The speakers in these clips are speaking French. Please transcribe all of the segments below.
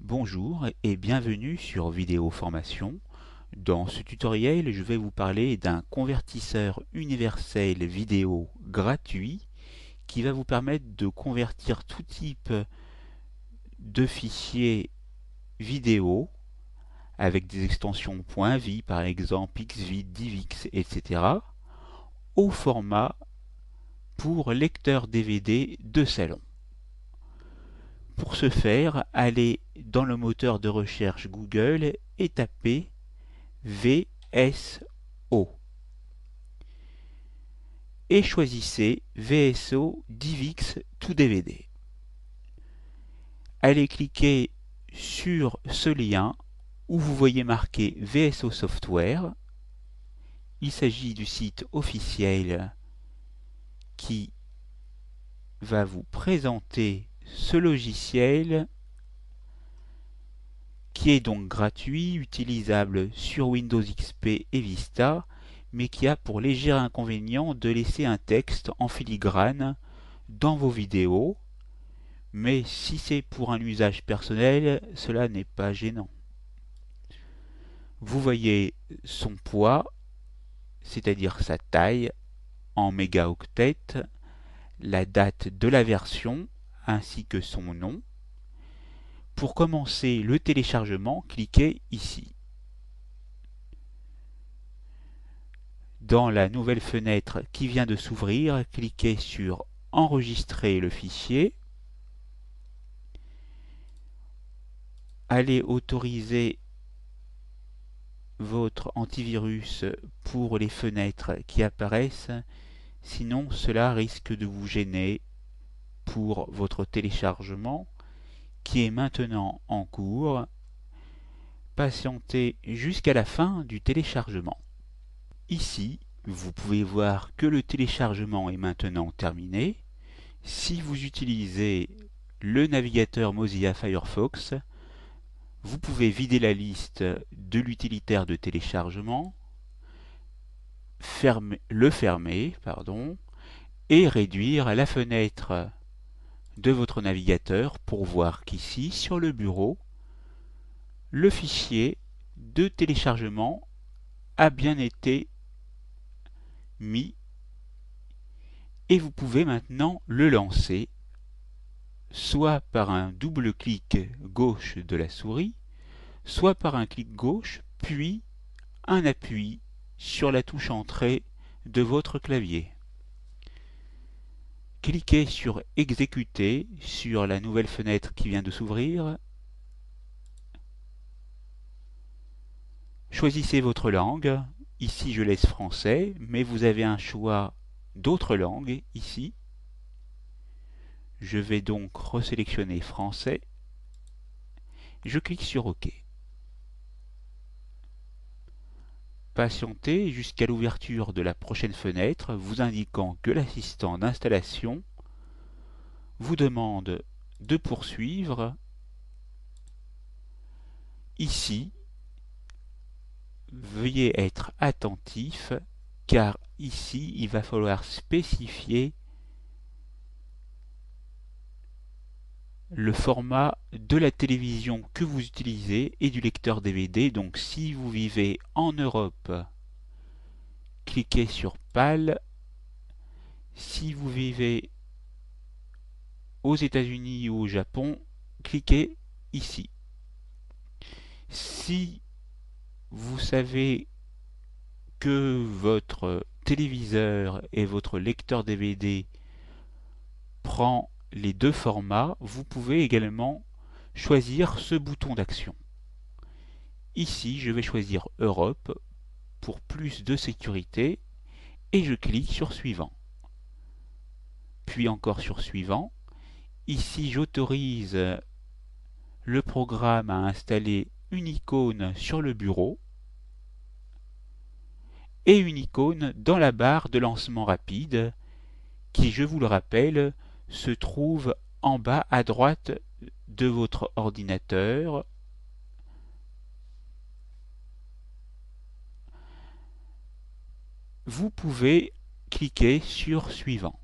Bonjour et bienvenue sur Vidéo Formation. Dans ce tutoriel, je vais vous parler d'un convertisseur universel vidéo gratuit qui va vous permettre de convertir tout type de fichiers vidéo avec des extensions .vi par exemple, xvid, divx, etc. au format pour lecteur DVD de salon. Pour ce faire, allez dans le moteur de recherche Google et tapez VSO et choisissez VSO DivX to DVD. Allez cliquer sur ce lien où vous voyez marqué VSO Software. Il s'agit du site officiel qui va vous présenter ce logiciel qui est donc gratuit, utilisable sur Windows XP et Vista, mais qui a pour léger inconvénient de laisser un texte en filigrane dans vos vidéos. Mais si c'est pour un usage personnel, cela n'est pas gênant. Vous voyez son poids, c'est-à-dire sa taille en mégaoctets, la date de la version ainsi que son nom. Pour commencer le téléchargement, cliquez ici. Dans la nouvelle fenêtre qui vient de s'ouvrir, cliquez sur Enregistrer le fichier. Allez autoriser votre antivirus pour les fenêtres qui apparaissent, sinon cela risque de vous gêner pour votre téléchargement qui est maintenant en cours. Patientez jusqu'à la fin du téléchargement. Ici, vous pouvez voir que le téléchargement est maintenant terminé. Si vous utilisez le navigateur Mozilla Firefox, vous pouvez vider la liste de l'utilitaire de téléchargement, le fermer, et réduire la fenêtre de votre navigateur pour voir qu'ici, sur le bureau, le fichier de téléchargement a bien été mis et vous pouvez maintenant le lancer soit par un double clic gauche de la souris, soit par un clic gauche puis un appui sur la touche entrée de votre clavier. Cliquez sur Exécuter sur la nouvelle fenêtre qui vient de s'ouvrir. Choisissez votre langue. Ici, je laisse français, mais vous avez un choix d'autres langues ici. Je vais donc resélectionner français. Je clique sur OK. Patientez jusqu'à l'ouverture de la prochaine fenêtre, vous indiquant que l'assistant d'installation vous demande de poursuivre. Ici, veuillez être attentif car ici, il va falloir spécifier le format de la télévision que vous utilisez et du lecteur DVD. Donc si vous vivez en Europe, cliquez sur PAL. Si vous vivez aux États-Unis ou au Japon, cliquez ici. Si vous savez que votre téléviseur et votre lecteur DVD prend les deux formats, vous pouvez également choisir ce bouton d'action. Ici, je vais choisir Europe pour plus de sécurité et je clique sur Suivant. Puis encore sur Suivant. Ici, j'autorise le programme à installer une icône sur le bureau et une icône dans la barre de lancement rapide qui, je vous le rappelle, se trouve en bas à droite de votre ordinateur. Vous pouvez cliquer sur Suivant.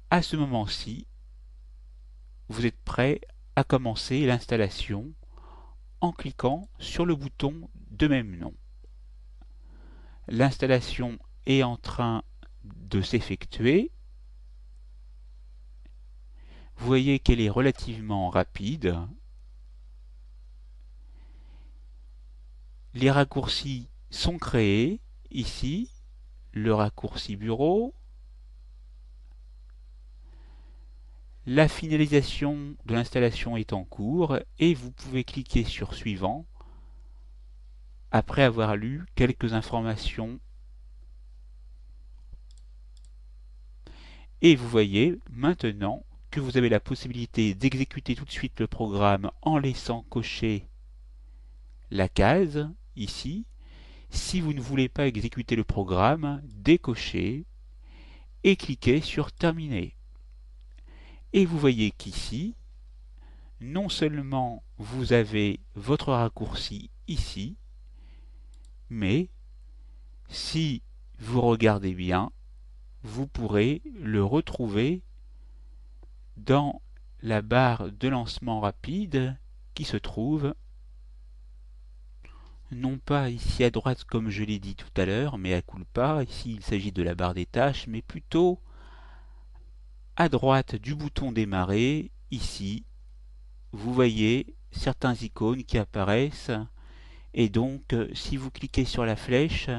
À ce moment-ci, vous êtes prêt à commencer l'installation en cliquant sur le bouton de même nom. L'installation est en train de s'effectuer. Vous voyez qu'elle est relativement rapide. Les raccourcis sont créés ici, le raccourci bureau. La finalisation de l'installation est en cours et vous pouvez cliquer sur suivant après avoir lu quelques informations. Et vous voyez maintenant que vous avez la possibilité d'exécuter tout de suite le programme en laissant cocher la case ici. Si vous ne voulez pas exécuter le programme, décochez et cliquez sur terminer. Et vous voyez qu'ici, non seulement vous avez votre raccourci ici, mais si vous regardez bien, vous pourrez le retrouver dans la barre de lancement rapide qui se trouve non pas ici à droite comme je l'ai dit tout à l'heure, mais à culpa, ici il s'agit de la barre des tâches, mais plutôt à droite du bouton démarrer, ici, vous voyez certains icônes qui apparaissent, et donc si vous cliquez sur la flèche,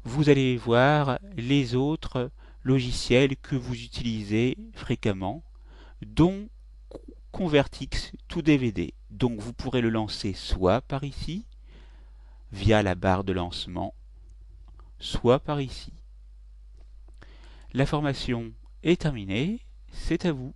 vous allez voir les autres logiciels que vous utilisez fréquemment, dont Convertix to DVD. Donc vous pourrez le lancer soit par ici, via la barre de lancement, soit par ici. La formation est terminée, c'est à vous.